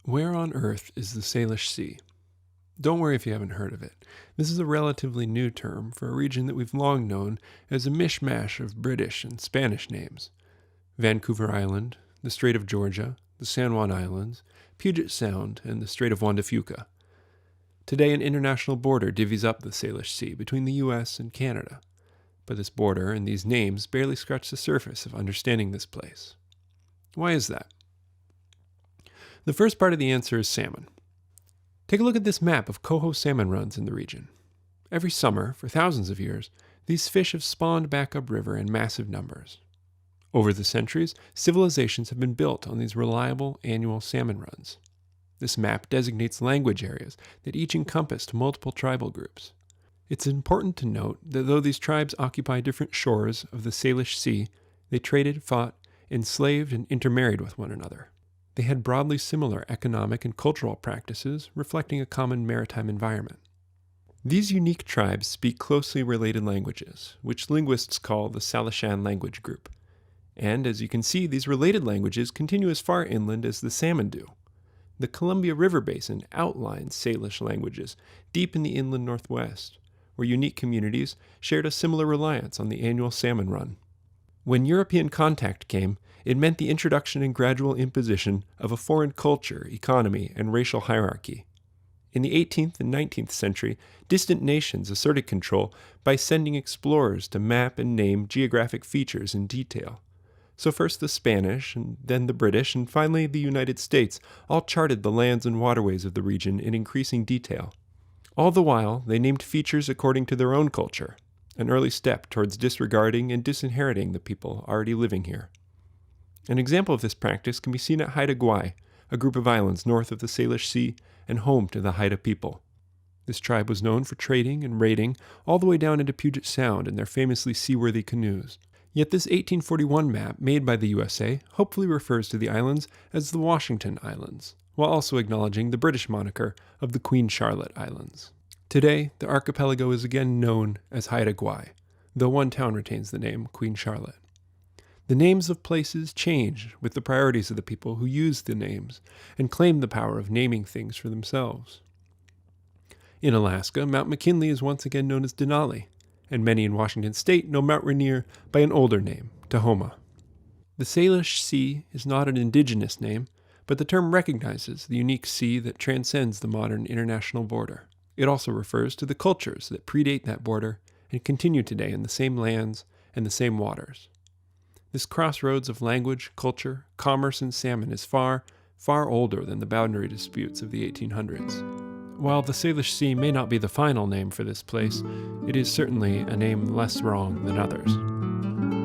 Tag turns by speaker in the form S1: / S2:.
S1: Where on earth is the Salish Sea? Don't worry if you haven't heard of it. This is a relatively new term for a region that we've long known as a mishmash of British and Spanish names. Vancouver Island, the Strait of Georgia, the San Juan Islands, Puget Sound, and the Strait of Juan de Fuca. Today, an international border divvies up the Salish Sea between the U.S. and Canada. But this border and these names barely scratch the surface of understanding this place. Why is that? The first part of the answer is salmon. Take a look at this map of coho salmon runs in the region. Every summer, for thousands of years, these fish have spawned back upriver in massive numbers. Over the centuries, civilizations have been built on these reliable annual salmon runs. This map designates language areas that each encompassed multiple tribal groups. It's important to note that though these tribes occupy different shores of the Salish Sea, they traded, fought, enslaved, and intermarried with one another. They had broadly similar economic and cultural practices, reflecting a common maritime environment. These unique tribes speak closely related languages, which linguists call the Salishan language group. And as you can see, these related languages continue as far inland as the salmon do. The Columbia River Basin outlines Salish languages deep in the inland northwest, where unique communities shared a similar reliance on the annual salmon run. When European contact came, it meant the introduction and gradual imposition of a foreign culture, economy, and racial hierarchy. In the 18th and 19th century, distant nations asserted control by sending explorers to map and name geographic features in detail. So first the Spanish, and then the British, and finally the United States all charted the lands and waterways of the region in increasing detail. All the while, they named features according to their own culture, an early step towards disregarding and disinheriting the people already living here. An example of this practice can be seen at Haida Gwaii, a group of islands north of the Salish Sea and home to the Haida people. This tribe was known for trading and raiding all the way down into Puget Sound in their famously seaworthy canoes. Yet this 1841 map made by the USA hopefully refers to the islands as the Washington Islands, while also acknowledging the British moniker of the Queen Charlotte Islands. Today, the archipelago is again known as Haida Gwaii, though one town retains the name Queen Charlotte. The names of places change with the priorities of the people who use the names and claim the power of naming things for themselves. In Alaska, Mount McKinley is once again known as Denali, and many in Washington state know Mount Rainier by an older name, Tahoma. The Salish Sea is not an indigenous name, but the term recognizes the unique sea that transcends the modern international border. It also refers to the cultures that predate that border and continue today in the same lands and the same waters. This crossroads of language, culture, commerce, and salmon is far, far older than the boundary disputes of the 1800s. While the Salish Sea may not be the final name for this place, it is certainly a name less wrong than others.